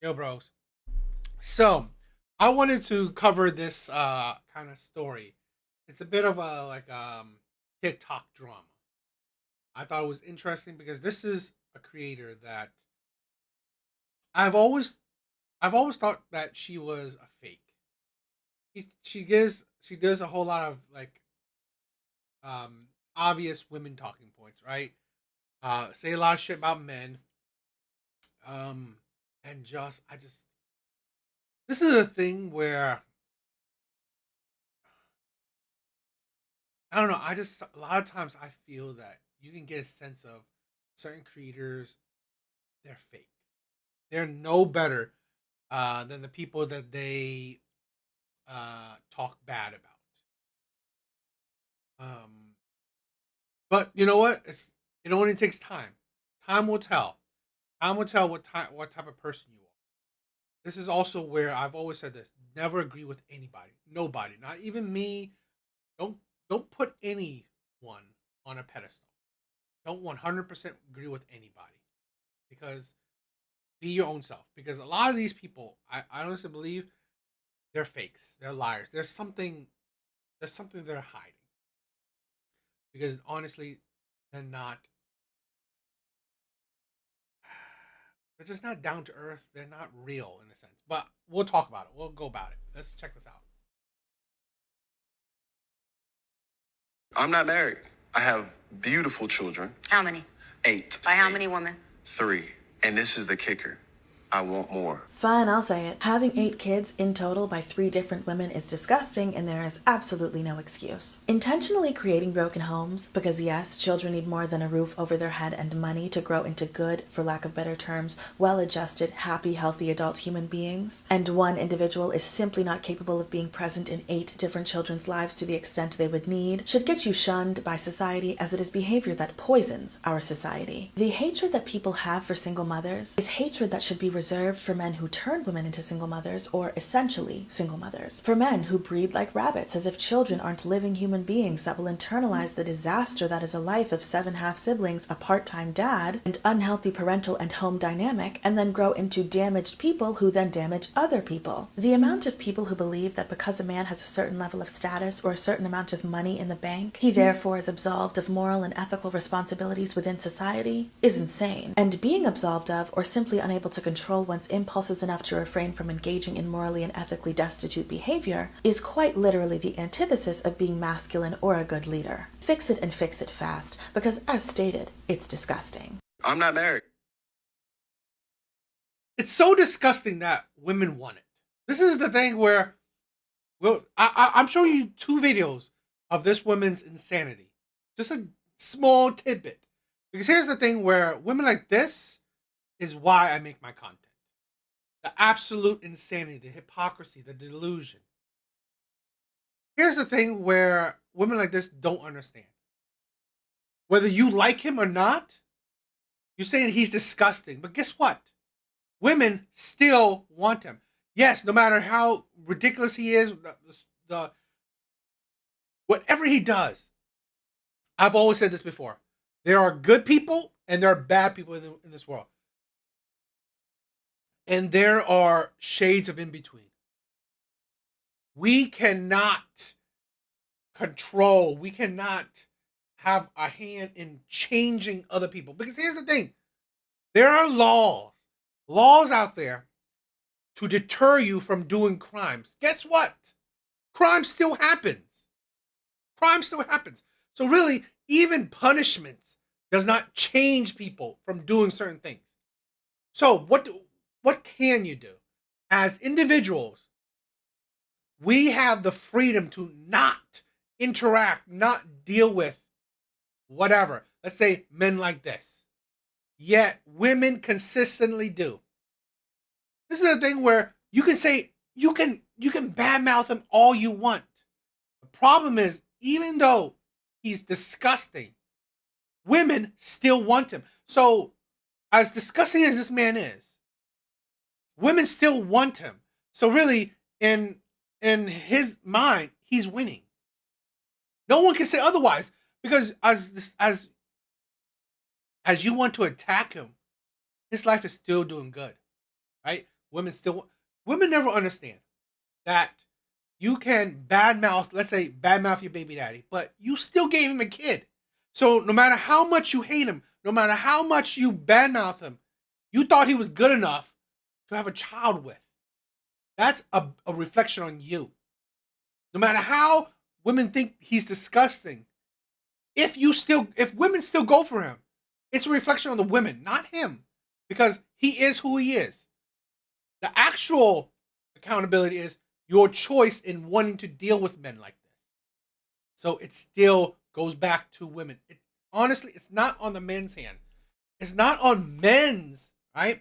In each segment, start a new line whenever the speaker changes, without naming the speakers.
Yo, bros. So, I wanted to cover this kind of story. It's a bit of a TikTok drama. I thought it was interesting because this is a creator that I've always I've always thought that she was a fake. She does a whole lot of obvious women talking points, right? Say a lot of shit about men. Um and just I just this is a thing where I don't know. I just a lot of times I feel that you can get a sense of certain creators. They're fake. They're no better than the people that they talk bad about. Um, but you know what? It only takes time. Time will tell. Time will tell what type of person you are. This is also where I've always said this: never agree with anybody. Nobody, not even me. Don't don't put anyone on a pedestal. Don't 100% agree with anybody because be your own self. Because a lot of these people, I honestly believe they're fakes. They're liars. There's something they're hiding. Because honestly, they're not they're just not down to earth. They're not real in a sense. But we'll talk about it. We'll go about it. Let's check this out.
I'm not married. I have beautiful children.
How many?
8.
By how many women?
3. And this is the kicker. I want more.
Fine, I'll say it. Having 8 kids in total by 3 different women is disgusting, and there is absolutely no excuse. Intentionally creating broken homes, because yes, children need more than a roof over their head and money to grow into good, for lack of better terms, well-adjusted, happy, healthy adult human beings, and one individual is simply not capable of being present in 8 different children's lives to the extent they would need, should get you shunned by society, as it is behavior that poisons our society. The hatred that people have for single mothers is hatred that should be reserved for men who turn women into single mothers, or essentially single mothers. For men who breed like rabbits as if children aren't living human beings that will internalize the disaster that is a life of 7 half-siblings, a part-time dad, and unhealthy parental and home dynamic, and then grow into damaged people who then damage other people. The amount of people who believe that because a man has a certain level of status or a certain amount of money in the bank, he therefore is absolved of moral and ethical responsibilities within society is insane. And being absolved of, or simply unable to control one's impulses enough to refrain from engaging in morally and ethically destitute behavior is quite literally the antithesis of being masculine or a good leader. Fix it and fix it fast, because as stated, it's disgusting.
I'm not married.
It's so disgusting that women want it. This is the thing where I'm showing you 2 videos of this woman's insanity. Just a small tidbit. Because here's the thing where women like this is why I make my content. The absolute insanity, the hypocrisy, the delusion. Here's the thing where women like this don't understand. Whether you like him or not, you're saying he's disgusting. But guess what? Women still want him. Yes, no matter how ridiculous he is, the whatever he does. I've always said this before. There are good people and there are bad people in this world. And there are shades of in between. We cannot control, we cannot have a hand in changing other people. Because here's the thing there are laws out there to deter you from doing crimes. Guess what? Crime still happens. Crime still happens. So, really, even punishments does not change people from doing certain things. So, what can you do? As individuals, we have the freedom to not interact, not deal with whatever. Let's say men like this. Yet women consistently do. This is a thing where you can say you can badmouth him all you want. The problem is, even though he's disgusting, women still want him. So, as disgusting as this man is, women still want him. So really, in his mind, he's winning. No one can say otherwise because as you want to attack him, his life is still doing good, right? women never understand that you can badmouth, let's say badmouth your baby daddy, but you still gave him a kid. So no matter how much you hate him, no matter how much you badmouth him, you thought he was good enough to have a child with. That's a reflection on you. No matter how women think he's disgusting, if women still go for him, it's a reflection on the women, not him, because he is who he is. The actual accountability is your choice in wanting to deal with men like this. So it still goes back to women. Honestly, it's not on the men's hand. It's not on men's, right,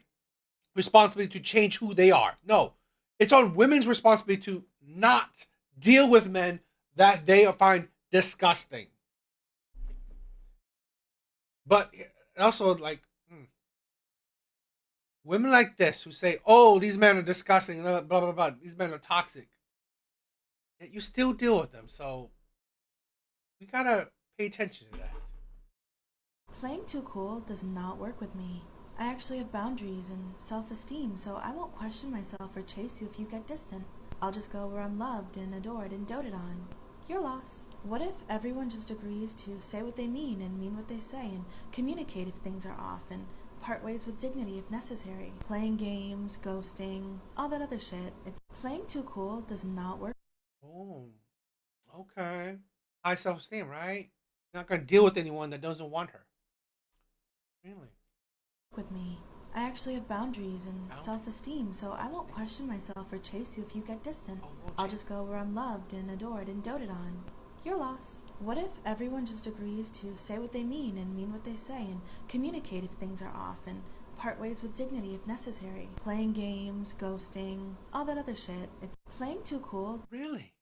responsibility to change who they are. No, it's on women's responsibility to not deal with men that they find disgusting. But also, like, women like this who say, "Oh, these men are disgusting," blah blah blah. These men are toxic. Yet you still deal with them, so we gotta pay attention to that.
Playing too cool does not work with me. I actually have boundaries and self esteem, so I won't question myself or chase you if you get distant. I'll just go where I'm loved and adored and doted on. Your loss. What if everyone just agrees to say what they mean and mean what they say and communicate if things are off and part ways with dignity if necessary? Playing games, ghosting, all that other shit. It's playing too cool does not work
Oh, okay. High self-esteem, right? Not gonna deal with anyone that doesn't want her. Really?
with me. I actually have boundaries and
Boundaries?
self esteem, so I won't question myself or chase you if you get distant.
Oh, we'll
I'll
change.
just go where I'm loved and adored and doted on. Your loss. What if everyone just agrees to say what they mean and mean what they say and communicate if things are off and part ways with dignity if necessary? Playing games, ghosting, all that other shit. It's playing too cool.
Really?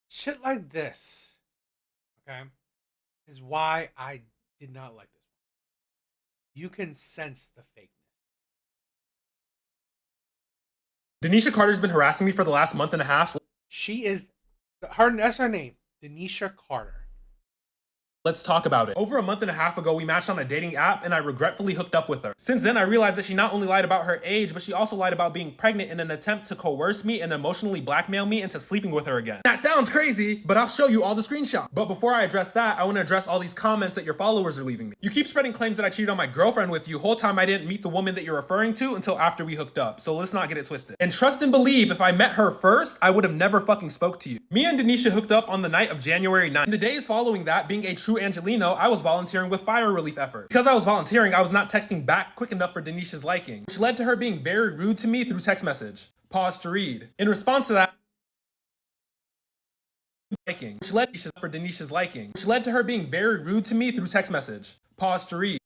Shit like this, okay, is why I did not like this one. You can sense the fakeness.
Danisha Carter's been harassing me for the last month and a half.
She is that's her name, Danisha Carter.
Let's talk about it. Over a month and a half ago, we matched on a dating app and I regretfully hooked up with her. Since then, I realized that she not only lied about her age, but she also lied about being pregnant in an attempt to coerce me and emotionally blackmail me into sleeping with her again. That sounds crazy, but I'll show you all the screenshots. But before I address that, I want to address all these comments that your followers are leaving me. You keep spreading claims that I cheated on my girlfriend with you. Whole time I didn't meet the woman that you're referring to until after we hooked up. So let's not get it twisted. And trust and believe, if I met her first, I would have never fucking spoke to you. Me and Danisha hooked up on the night of January 9th. In the days following that, being a true Angelino, I was volunteering with fire relief efforts. Because I was volunteering, I was not texting back quick enough for Danisha's liking, which led to her being very rude to me through text message. Pause to read. In response to that, which led for Danisha's liking, which led to her being very rude to me through text message. Pause to read.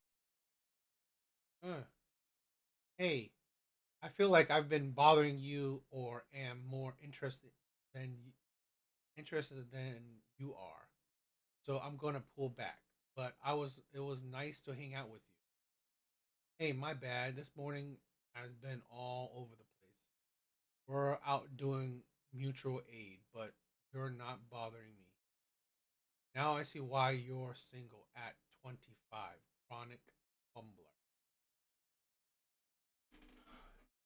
Hey, I feel like I've been bothering you or am more interested than you are. So I'm gonna pull back. But it was nice to hang out with you. Hey, my bad. This morning has been all over the place. We're out doing mutual aid, but you're not bothering me. Now I see why you're single at 25. Chronic fumbler.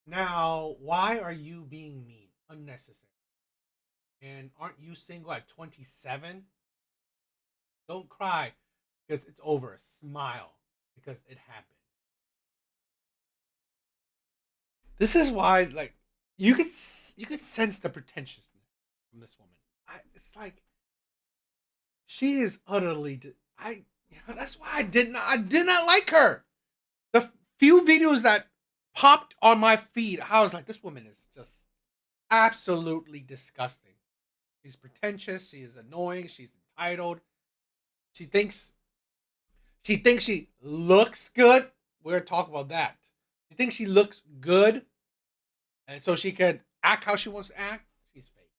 Now, why are you being mean? Unnecessary. And aren't you single at 27? Don't cry because it's over. Smile because it happened. This is why, like, you could sense the pretentiousness from this woman. It's like she is utterly. That's why I did not like her. The few videos that popped on my feed, I was like, this woman is just absolutely disgusting. She's pretentious. She is annoying. She's entitled. She thinks she looks good. We're gonna talk about that. She thinks she looks good, and so she could act how she wants to act. She's fake.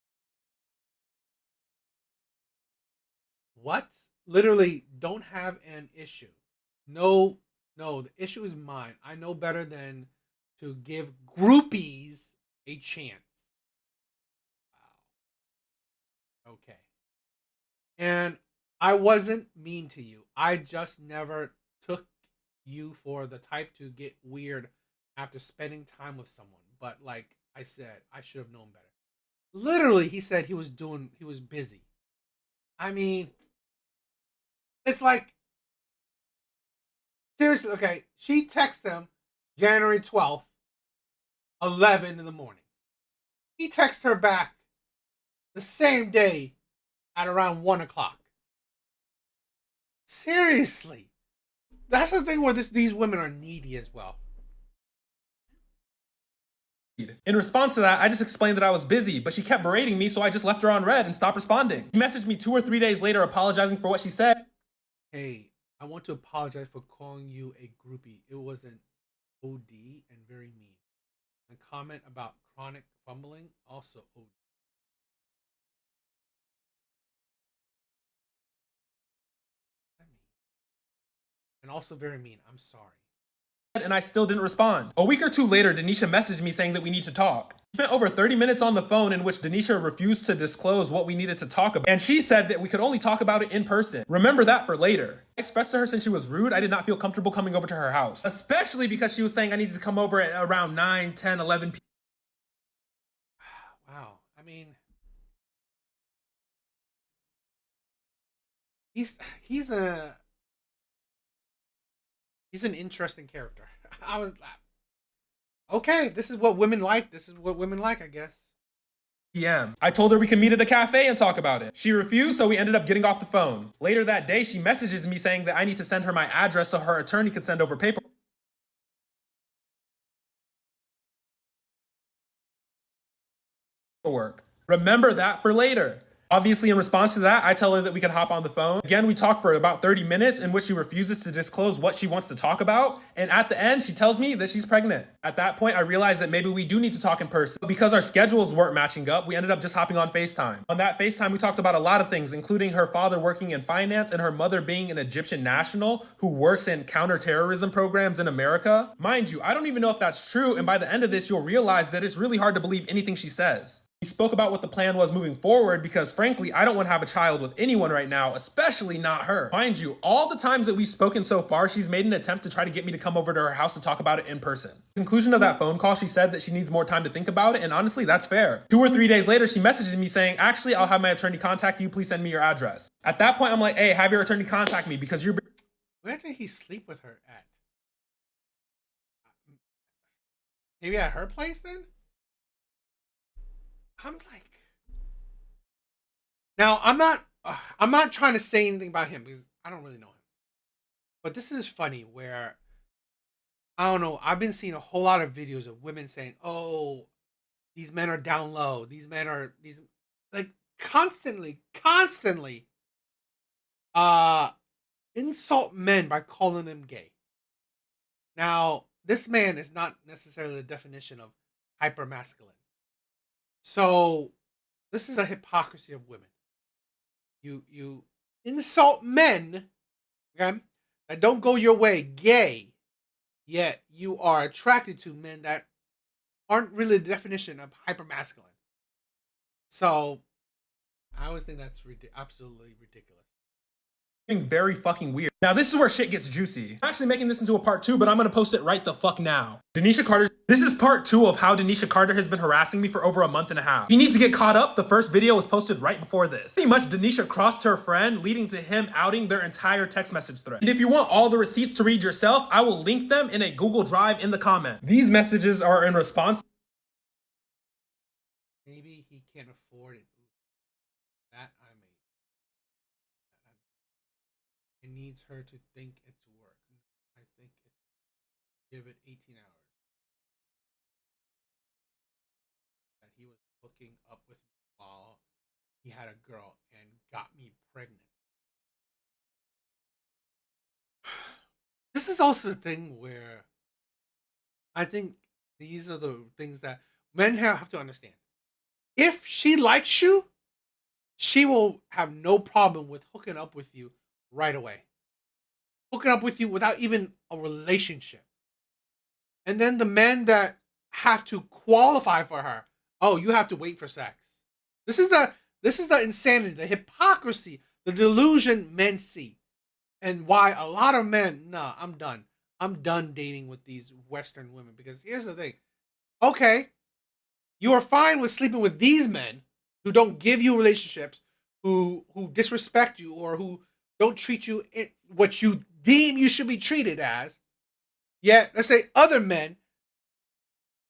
What? Literally, don't have an issue. No, no, the issue is mine. I know better than to give groupies a chance. Wow. Okay. And I wasn't mean to you. I just never took you for the type to get weird after spending time with someone. But like I said, I should have known better. Literally, he said he was busy. I mean, it's like, seriously, okay. She texted him January 12th, 11 in the morning. He texted her back the same day at around 1 o'clock. Seriously. That's the thing where these women are needy as well.
In response to that, I just explained that I was busy, but she kept berating me, so I just left her on red and stopped responding. She messaged me 2 or 3 days later apologizing for what she said.
Hey, I want to apologize for calling you a groupie. It was an OD and very mean. The comment about chronic fumbling, also OD. And also very mean. I'm sorry.
And I still didn't respond. A week or 2 later, Danisha messaged me saying that we need to talk. We spent over 30 minutes on the phone in which Danisha refused to disclose what we needed to talk about. And she said that we could only talk about it in person. Remember that for later. I expressed to her since she was rude, I did not feel comfortable coming over to her house. Especially because she was saying I needed to come over at around 9, 10, 11 p.m.
Wow. I mean, he's an interesting character. I was okay. This is what women like. This is what women like, I guess.
p.m. I told her we could meet at a cafe and talk about it. She refused, so we ended up getting off the phone. Later that day, she messages me saying that I need to send her my address so her attorney could send over paperwork. Remember that for later. Obviously, in response to that, I tell her that we can hop on the phone. Again, we talk for about 30 minutes in which she refuses to disclose what she wants to talk about. And at the end, she tells me that she's pregnant. At that point, I realized that maybe we do need to talk in person. But because our schedules weren't matching up, we ended up just hopping on FaceTime. On that FaceTime, we talked about a lot of things, including her father working in finance and her mother being an Egyptian national who works in counterterrorism programs in America. Mind you, I don't even know if that's true. And by the end of this, you'll realize that it's really hard to believe anything she says. We spoke about what the plan was moving forward because, frankly, I don't want to have a child with anyone right now, especially not her. Mind you, all the times that we've spoken so far, she's made an attempt to try to get me to come over to her house to talk about it in person. Conclusion of that phone call, she said that she needs more time to think about it, and honestly, that's fair. 2 or 3 days later, she messages me saying, actually, I'll have my attorney contact you, please send me your address. At that point, I'm like, hey, have your attorney contact me because you're...
Where did he sleep with her at? Maybe at her place then? I'm like, now I'm not trying to say anything about him because I don't really know him. But this is funny where I don't know, I've been seeing a whole lot of videos of women saying, "Oh, these men are down low. These men are these like constantly insult men by calling them gay." Now, this man is not necessarily the definition of hypermasculine. So this is a hypocrisy of women. You insult men, okay, that don't go your way, gay, yet you are attracted to men that aren't really the definition of hypermasculine. So I always think that's absolutely ridiculous.
Very fucking weird. Now this is where shit gets juicy. I'm actually making this into a part 2, but I'm gonna post it right the fuck now. Danisha Carter. This is part 2 of how Danisha Carter has been harassing me for over a month and a half. If you need to get caught up, the first video was posted right before this. Pretty much Danisha crossed her friend, leading to him outing their entire text message thread. And if you want all the receipts to read yourself, I will link them in a Google Drive in the comment. These messages are in response.
Maybe he can't afford it. That I made. It needs her to think it's work. I think give it 18 hours. That he was hooking up with me while he had a girl and got me pregnant. This is also the thing where I think these are the things that men have to understand. If she likes you, she will have no problem with hooking up with you right away. Hooking up with you without even a relationship. And then the men that have to qualify for her, oh, you have to wait for sex. This is the insanity, the hypocrisy, the delusion men see. And why a lot of men, nah, I'm done. I'm done dating with these Western women because here's the thing. Okay, you are fine with sleeping with these men who don't give you relationships, who disrespect you, or who don't treat you in what you deem you should be treated as. Yet, let's say other men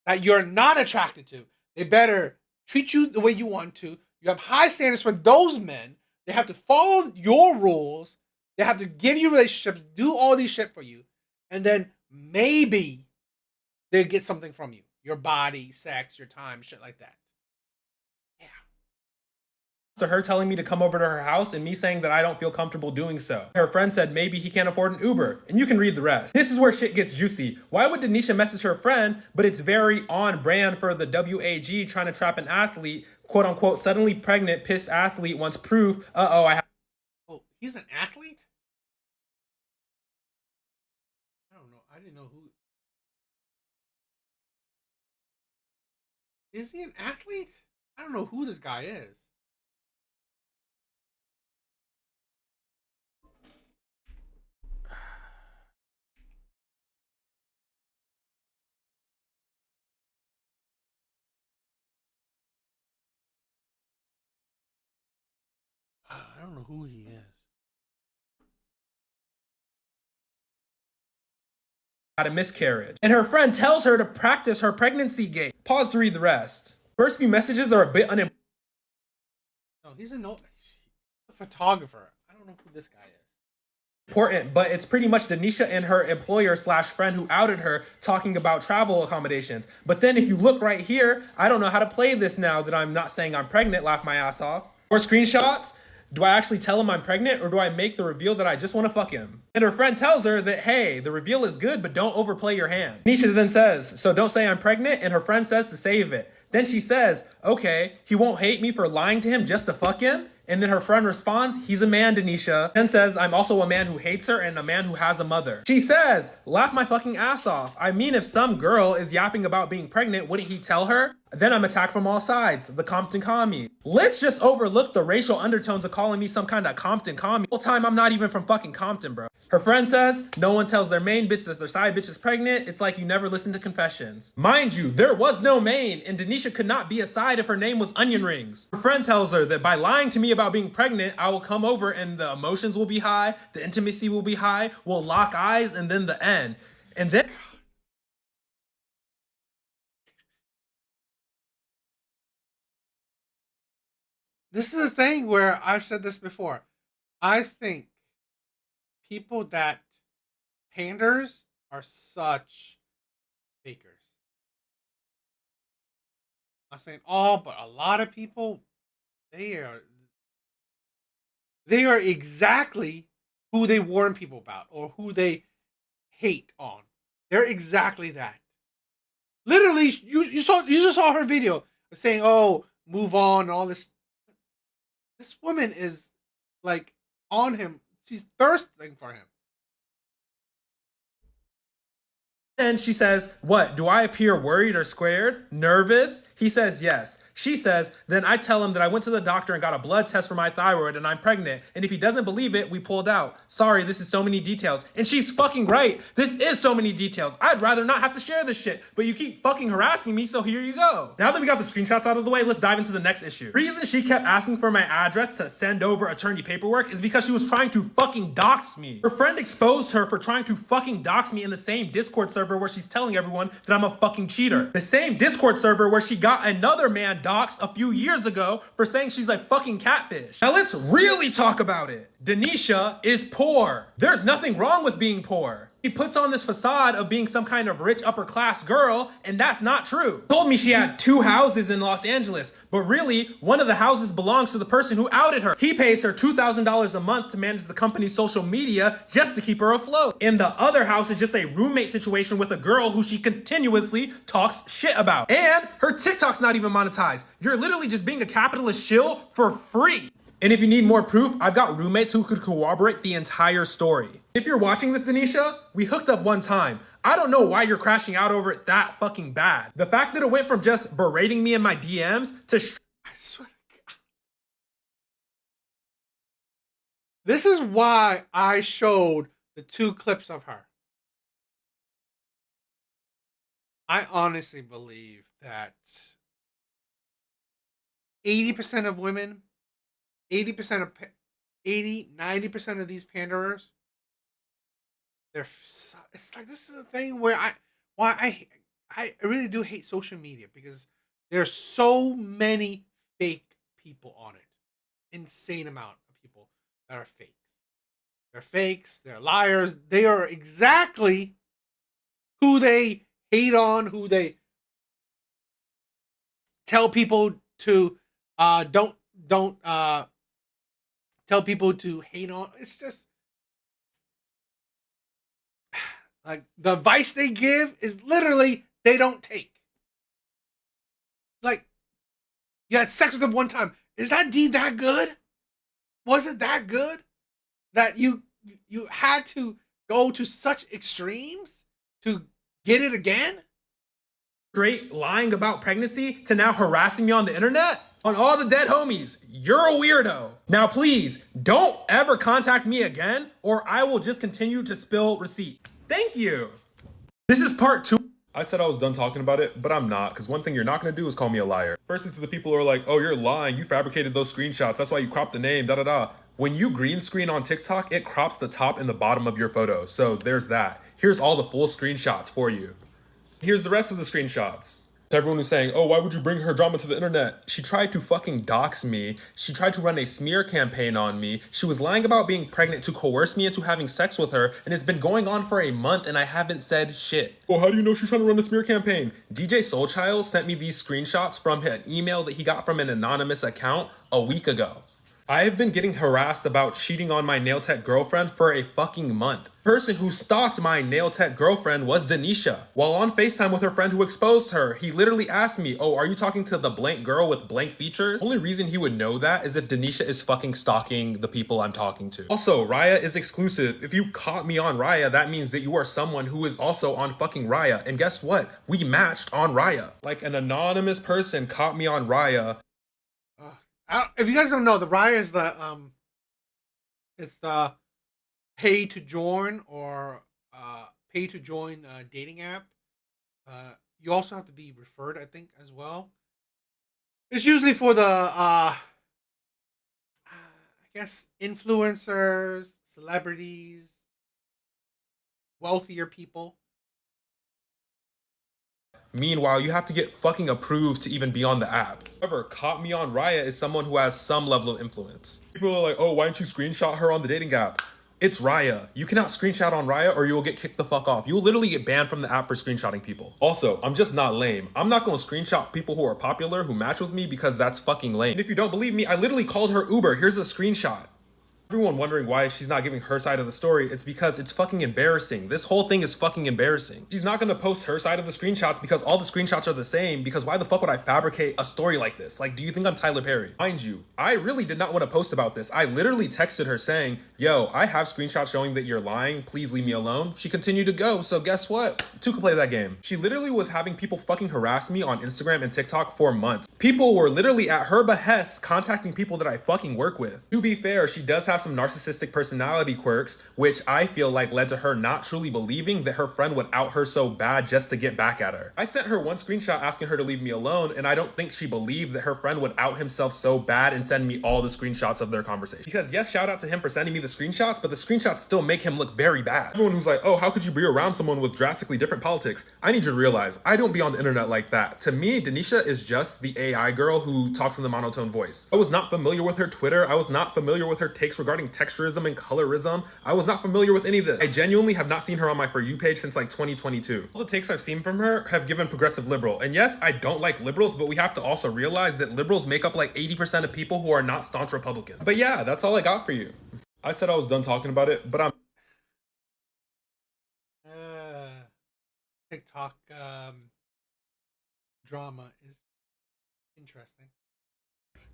that you're not attracted to, they better treat you the way you want to. You have high standards for those men. They have to follow your rules. They have to give you relationships, do all these shit for you, and then maybe they get something from you. Your body, sex, your time, shit like that. Yeah.
To her telling me to come over to her house and me saying that I don't feel comfortable doing so. Her friend said maybe he can't afford an Uber, and you can read the rest. This is where shit gets juicy. Why would Danisha message her friend, but it's very on brand for the WAG trying to trap an athlete, quote unquote, suddenly pregnant, pissed athlete wants proof,
Oh, he's an athlete? I don't know. I didn't know who. Is he an athlete? I don't know who this guy is. I don't know who he is.
had a miscarriage. And her friend tells her to practice her pregnancy gait. Pause to read the rest. First few messages are a bit unimportant.
No, he's a photographer. I don't know who this guy is.
But it's pretty much Danisha and her employer slash friend who outed her talking about travel accommodations. But then if you look right here, I don't know how to play this now that I'm not saying I'm pregnant, laugh my ass off. More screenshots. Do I actually tell him I'm pregnant or do I make the reveal that I just want to fuck him? And her friend tells her that, hey, the reveal is good, but don't overplay your hand. Danisha then says, so don't say I'm pregnant, and her friend says to save it. Then she says, okay, he won't hate me for lying to him just to fuck him? And then her friend responds, he's a man, Danisha. Then says, I'm also a man who hates her and a man who has a mother. She says, laugh my fucking ass off. I mean, if some girl is yapping about being pregnant, wouldn't he tell her? Then I'm attacked from all sides, the Compton commie. Let's just overlook the racial undertones of calling me some kind of Compton commie. The whole time I'm not even from fucking Compton, bro. Her friend says, no one tells their main bitch that their side bitch is pregnant. It's like you never listened to confessions. Mind you, there was no main, and Danisha could not be a side if her name was Onion Rings. Her friend tells her that by lying to me about being pregnant, I will come over and the emotions will be high, the intimacy will be high, we'll lock eyes, and then the end. And then
This is a thing where I've said this before. I think people that panders are such fakers. I'm not saying all, but a lot of people, they are they are exactly who they warn people about or who they hate on. They're exactly that. Literally, you just saw her video saying, "Oh, move on," and all this. This woman is like on him. She's thirsting for him.
she says, what, do I appear worried or scared? Nervous? He says yes. She says, then I tell him that I went to the doctor and got a blood test for my thyroid and I'm pregnant. And if he doesn't believe it, we pulled out. Sorry, this is so many details. And she's fucking right. This is so many details. I'd rather not have to share this shit, but you keep fucking harassing me, so here you go. Now that we got the screenshots out of the way, let's dive into the next issue. The reason she kept asking for my address to send over attorney paperwork is because she was trying to fucking dox me. Her friend exposed her for trying to fucking dox me in the same Discord server where she's telling everyone that I'm a fucking cheater. The same Discord server where she got another man doxed a few years ago for saying she's a fucking catfish. Now let's really talk about it. Danisha is poor. There's nothing wrong with being poor. She puts on this facade of being some kind of rich upper class girl, and that's not true. She told me she had 2 houses in Los Angeles, but really, one of the houses belongs to the person who outed her. He pays her $2,000 a month to manage the company's social media just to keep her afloat. And the other house is just a roommate situation with a girl who she continuously talks shit about. And her TikTok's not even monetized. You're literally just being a capitalist shill for free. And if you need more proof, I've got roommates who could corroborate the entire story. If you're watching this, Danisha, we hooked up one time. I don't know why you're crashing out over it that fucking bad. The fact that it went from just berating me in my DMs to
I swear to God. This is why I showed the 2 clips of her. I honestly believe that 80% of women, 80% of 90% of these panderers, it's like this is a thing where why I really do hate social media because there's so many fake people on it. Insane amount of people that are fakes. They're fakes, they're liars. They are exactly who they hate on, who they tell people to don't tell people to hate on. It's just like the advice they give is literally they don't take. Like you had sex with them one time. Is that deed that good? Was it that good that you had to go to such extremes to get it again?
Straight lying about pregnancy to now harassing me on the internet? On all the dead homies, you're a weirdo. Now please, don't ever contact me again or I will just continue to spill receipt. Thank you. This is part 2. I said I was done talking about it, but I'm not, because one thing you're not going to do is call me a liar. Firstly, to the people who are like, oh, you're lying, you fabricated those screenshots, that's why you cropped the name, da-da-da. When you green screen on TikTok, it crops the top and the bottom of your photo, so there's that. Here's all the full screenshots for you. Here's the rest of the screenshots. Everyone who's saying, oh, why would you bring her drama to the internet? She tried to fucking dox me. She tried to run a smear campaign on me. She was lying about being pregnant to coerce me into having sex with her, and it's been going on for a month and I haven't said shit. Well, how do you know she's trying to run a smear campaign? DJ Soulchild sent me these screenshots from an email that he got from an anonymous account a week ago. I have been getting harassed about cheating on my nail tech girlfriend for a fucking month. The person who stalked my nail tech girlfriend was Danisha. While on FaceTime with her friend who exposed her, he literally asked me, oh, are you talking to the blank girl with blank features? The only reason he would know that is if Danisha is fucking stalking the people I'm talking to. Also, Raya is exclusive. If you caught me on Raya, that means that you are someone who is also on fucking Raya. And guess what? We matched on Raya. Like an anonymous person caught me on Raya.
If you guys don't know, the Raya is it's the pay to join or pay to join dating app. You also have to be referred, I think, as well. It's usually for the I guess influencers, celebrities, wealthier people.
Meanwhile, you have to get fucking approved to even be on the app. However, caught me on Raya is someone who has some level of influence. People are like, oh, why didn't you screenshot her on the dating app? It's Raya. You cannot screenshot on Raya or you will get kicked the fuck off. You will literally get banned from the app for screenshotting people. Also, I'm just not lame. I'm not gonna screenshot people who are popular who match with me because that's fucking lame. And if you don't believe me, I literally called her Uber. Here's a screenshot. Everyone wondering why she's not giving her side of the story, it's because it's fucking embarrassing. This whole thing is fucking embarrassing. She's not gonna post her side of the screenshots because all the screenshots are the same, because why the fuck would I fabricate a story like this? Like, do you think I'm Tyler Perry? Mind you, I really did not want to post about this. I literally texted her saying, yo, I have screenshots showing that you're lying, please leave me alone. She continued to go, so guess what? Two could play that game. She literally was having people fucking harass me on Instagram and TikTok for months. People were literally at her behest contacting people that I fucking work with. To be fair, she does have some narcissistic personality quirks, which I feel like led to her not truly believing that her friend would out her so bad just to get back at her. I sent her one screenshot asking her to leave me alone, and I don't think she believed that her friend would out himself so bad and send me all the screenshots of their conversation. Because yes, shout out to him for sending me the screenshots, but the screenshots still make him look very bad. Everyone who's like, oh, how could you be around someone with drastically different politics? I need you to realize, I don't be on the internet like that. To me, Danisha is just the AI girl who talks in the monotone voice. I was not familiar with her Twitter. I was not familiar with her takes regarding texturism and colorism. I was not familiar with any of this. I genuinely have not seen her on my For You page since like 2022. All the takes I've seen from her have given progressive liberal. And yes, I don't like liberals, but we have to also realize that liberals make up like 80% of people who are not staunch Republicans. But yeah, that's all I got for you. I said I was done talking about it, but I'm
TikTok drama is interesting.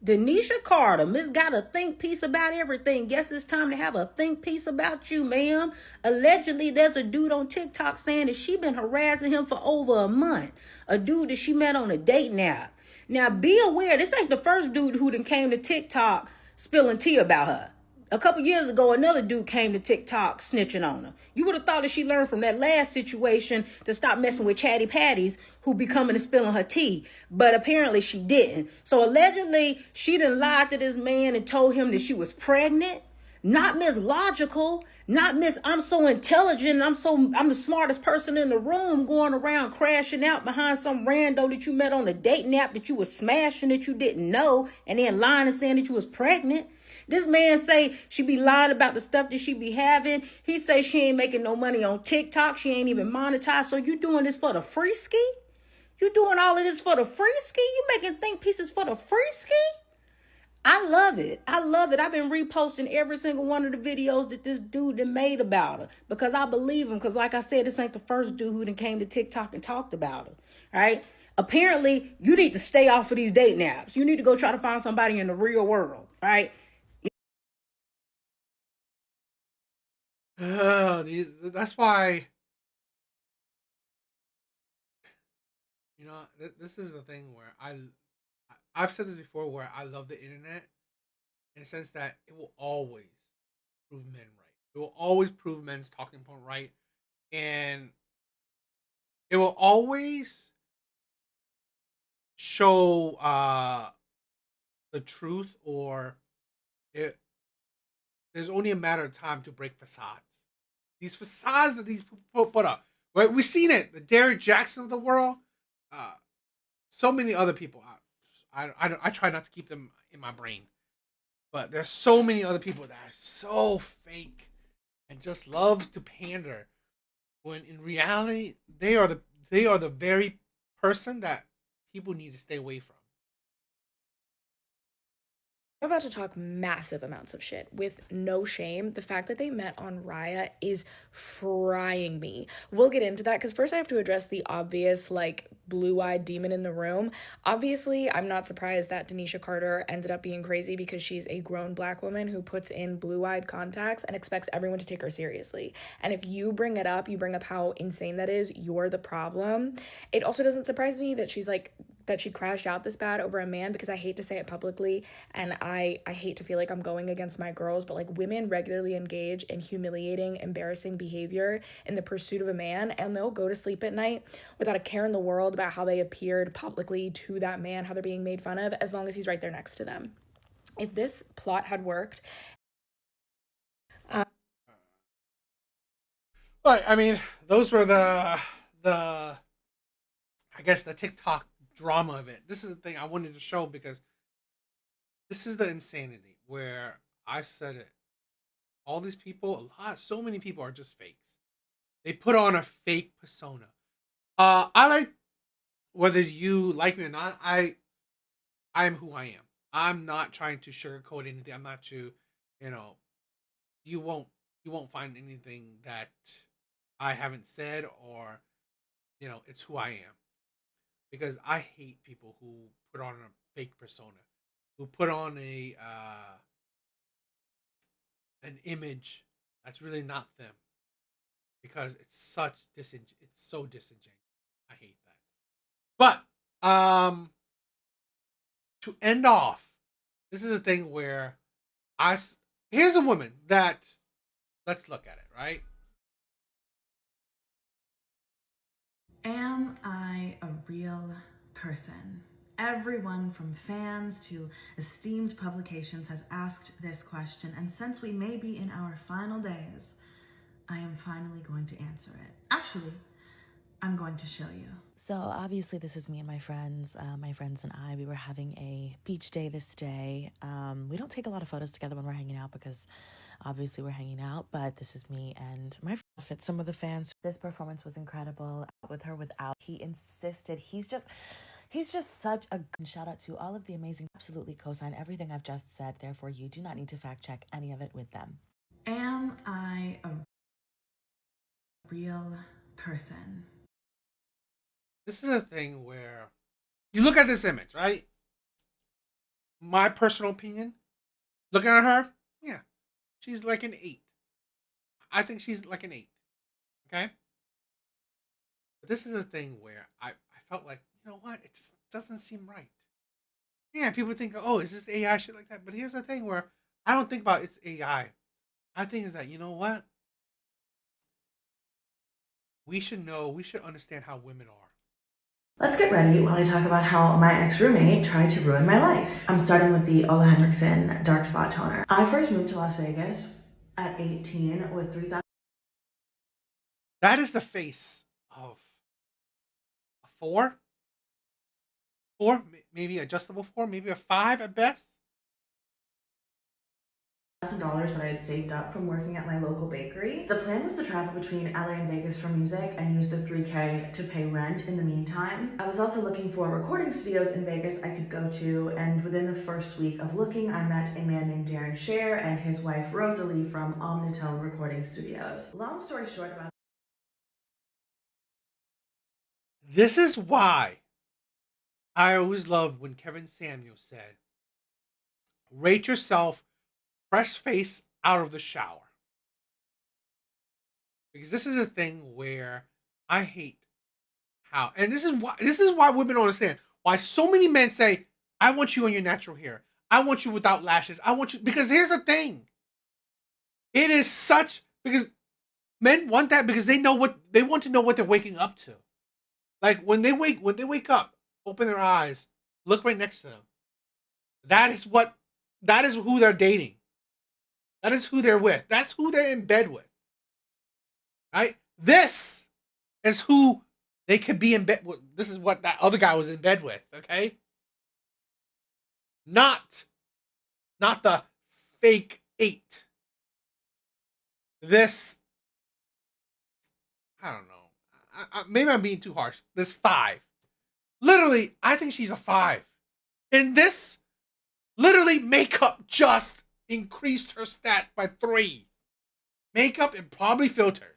Danisha Carter, Miss got a think piece about everything. Guess it's time to have a think piece about you, ma'am. Allegedly, there's a dude on TikTok saying that she been harassing him for over a month. A dude that she met on a dating app. Now, be aware, this ain't the first dude who done came to TikTok spilling tea about her. A couple years ago, another dude came to TikTok snitching on her. You would have thought that she learned from that last situation to stop messing with chatty patties who be coming and spilling her tea. But apparently she didn't. So allegedly, she done lied to this man and told him that she was pregnant. Not Miss Logical, not Miss I'm so intelligent, I'm the smartest person in the room, going around crashing out behind some rando that you met on a dating app that you was smashing that you didn't know, and then lying and saying that you was pregnant. This man say she be lying about the stuff that she be having. He say she ain't making no money on TikTok. She ain't even monetized. So you doing this for the free ski? You doing all of this for the free ski? You making think pieces for the free ski? I love it. I love it. I've been reposting every single one of the videos that this dude done made about her because I believe him. Because like I said, this ain't the first dude who done came to TikTok and talked about her. All right. Apparently, you need to stay off of these dating apps. You need to go try to find somebody in the real world. Right.
That's why, this is the thing where I've said this before, where I love the internet in the sense that it will always prove men right. It will always prove men's talking point right, and it will always show the truth, or it. There's only a matter of time to break facades. These facades that these people put up, right? We've seen it. The Derrick Jackson of the world, so many other people. I try not to keep them in my brain, but there's so many other people that are so fake and just loves to pander, when in reality they are the very person that people need to stay away from.
I'm about to talk massive amounts of shit with no shame. The fact that they met on Raya is frying me. We'll get into that because first I have to address the obvious, like, blue-eyed demon in the room. Obviously, I'm not surprised that Danisha Carter ended up being crazy because she's a grown black woman who puts in blue-eyed contacts and expects everyone to take her seriously. And if you bring it up, you bring up how insane that is, you're the problem. It also doesn't surprise me that that she crashed out this bad over a man, because I hate to say it publicly and I hate to feel like I'm going against my girls, but like, women regularly engage in humiliating, embarrassing behavior in the pursuit of a man, and they'll go to sleep at night without a care in the world about how they appeared publicly to that man, how they're being made fun of, as long as he's right there next to them. If this plot had worked,
But I mean, those were the I guess the TikTok drama of it. This is the thing I wanted to show, because this is the insanity where I said it. All these people, so many people are just fakes. They put on a fake persona. I like, whether you like me or not, I am who I am. I'm not trying to sugarcoat anything. I'm not to, you know, you won't find anything that I haven't said, or it's who I am. Because I hate people who put on a fake persona, who put on an image that's really not them, because it's so disingenuous. I hate that. But to end off, this is a thing where here's a woman that, let's look at it, right?
Am I a real person? Everyone from fans to esteemed publications has asked this question, and since we may be in our final days, I am finally going to answer it. Actually, I'm going to show you. So obviously this is me and my friends. My friends and I, we were having a beach day this day. We don't take a lot of photos together when we're hanging out because obviously we're hanging out, but this is me and my outfit. Some of the fans. This performance was incredible. With her, without. He insisted. He's just such a good shout out to all of the amazing, absolutely co-sign everything I've just said. Therefore, you do not need to fact check any of it with them. Am I a real person?
This is a thing where you look at this image, right? My personal opinion, looking at her, yeah, she's like an 8. I think she's like an 8. Okay? But this is a thing where I felt like, you know what? It just doesn't seem right. Yeah, people think, oh, is this AI shit like that? But here's the thing where I don't think about it's AI. I think is that, you know what? We should know, we should understand how women are.
Let's get ready while I talk about how my ex-roommate tried to ruin my life. I'm starting with the Ola Henriksen Dark Spot Toner. I first moved to Las Vegas at 18 with 3,000.
That is the face of a four, maybe adjustable four, maybe a five at best.
$1,000 that I had saved up from working at my local bakery. The plan was to travel between LA and Vegas for music and use the 3K to pay rent in the meantime. I was also looking for recording studios in Vegas I could go to, and within the first week of looking, I met a man named Darren Scher and his wife Rosalie from Omnitone Recording Studios. Long story short about
This is why I always loved when Kevin Samuels said, rate yourself fresh face out of the shower. Because this is a thing where I hate how, and this is why women don't understand why so many men say, I want you on your natural hair. I want you without lashes. I want you, because here's the thing. It is such, because men want that because they know what they want to know what they're waking up to. Like when they wake up, open their eyes, look right next to them. That is who they're dating. That is who they're with. That's who they're in bed with. Right? This is who they could be in bed with. This is what that other guy was in bed with, okay? Not the fake 8. This, I don't know. Maybe I'm being too harsh. This 5. Literally, I think she's a 5. And this, literally, makeup just increased her stat by 3. Makeup and probably filters.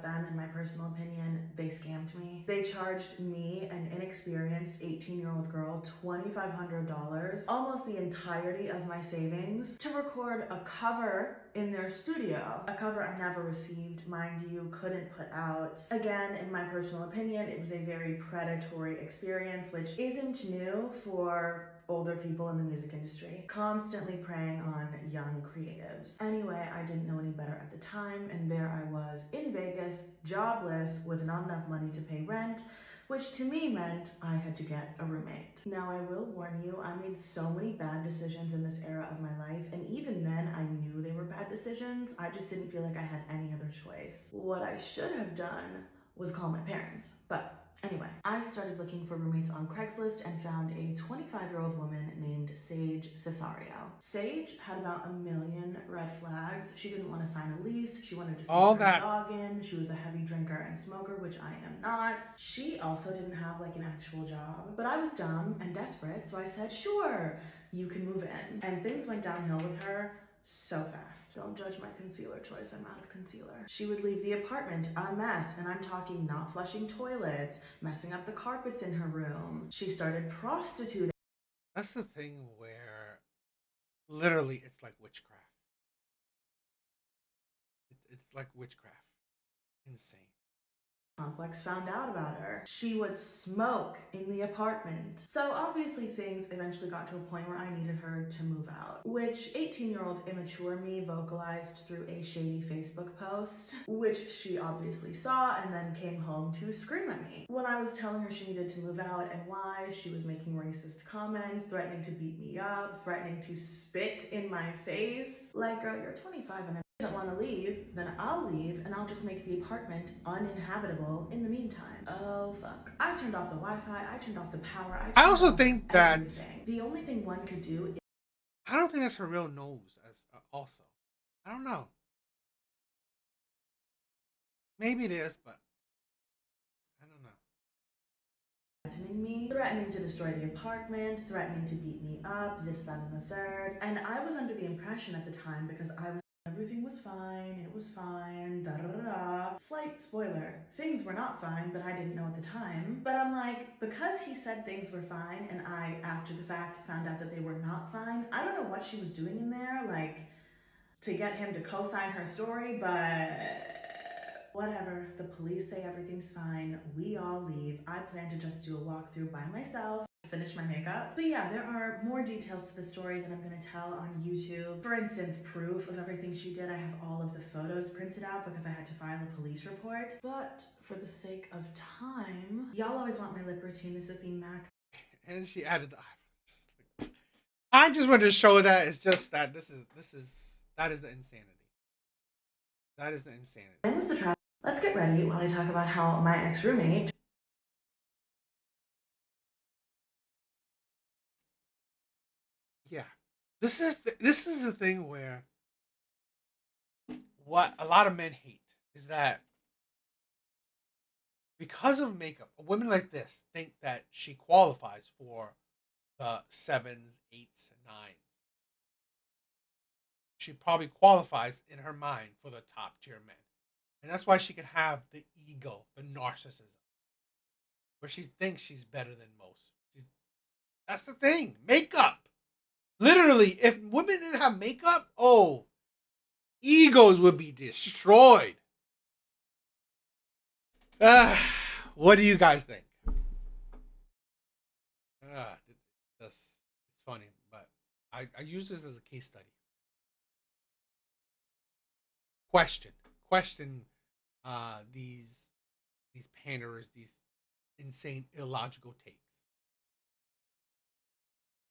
them, in my personal opinion, they scammed me. They charged me, an inexperienced 18-year-old girl, $2,500, almost the entirety of my savings, to record a cover in their studio. A cover I never received, mind you, couldn't put out. Again, in my personal opinion, it was a very predatory experience, which isn't new for older people in the music industry, constantly preying on young creatives. Anyway, I didn't know any better at the time, and there I was in Vegas, jobless, with not enough money to pay rent, which to me meant I had to get a roommate. Now, I will warn you, I made so many bad decisions in this era of my life, and even then I knew they were bad decisions. I just didn't feel like I had any other choice. What I should have done was call my parents, but anyway, I started looking for roommates on Craigslist and found a 25-year-old woman named Sage Cesario. Sage had about a million red flags. She didn't want to sign a lease. She wanted to sneak
All
her
that.
dog in. She was a heavy drinker and smoker, which I am not. She also didn't have like an actual job. But I was dumb and desperate, so I said, sure, you can move in. And things went downhill with her so fast. Don't judge my concealer choice, I'm out of concealer. She would leave the apartment a mess, and I'm talking not flushing toilets, messing up the carpets in her room. She started prostituting.
That's the thing where literally it's like witchcraft. It's like witchcraft. Insane.
Complex found out about her. She would smoke in the apartment. So obviously things eventually got to a point where I needed her to move out, which 18-year-old immature me vocalized through a shady Facebook post, which she obviously saw and then came home to scream at me. When I was telling her she needed to move out and why, she was making racist comments, threatening to beat me up, threatening to spit in my face. Like, girl, you're 25 and don't want to leave, then I'll leave and I'll just make the apartment uninhabitable in the meantime. Oh fuck. I turned off the Wi-Fi, I turned off the power,
I also think that
everything. The only thing one could do is
I don't think that's her real nose. As also, I don't know. Maybe it is, but I don't know.
threatening me, threatening to destroy the apartment, threatening to beat me up, this, that, and the third. And I was under the impression at the time, because everything was fine, it was fine, da da da da. Slight spoiler, things were not fine, but I didn't know at the time. But I'm like, because he said things were fine, and I, after the fact, found out that they were not fine, I don't know what she was doing in there, like, to get him to co-sign her story, but whatever. The police say everything's fine, we all leave. I plan to just do a walkthrough by myself. finish my makeup. But yeah, there are more details to the story that I'm gonna tell on YouTube. For instance, proof of everything she did. I have all of the photos printed out because I had to file a police report. But for the sake of time, y'all always want my lip routine. This is the MAC.
And she added the eyebrows. I just wanted to show that it's just that that is the insanity. That is the insanity.
Let's get ready while I talk about how my ex-roommate.
Yeah, this is the thing where what a lot of men hate is that because of makeup, women like this think that she qualifies for the sevens, eights, and nines. She probably qualifies in her mind for the top tier men. And that's why she can have the ego, the narcissism, where she thinks she's better than most. That's the thing. Makeup. Literally, if women didn't have makeup, oh, egos would be destroyed. What do you guys think? It's funny, but I use this as a case study. Question these panderers, these insane illogical takes.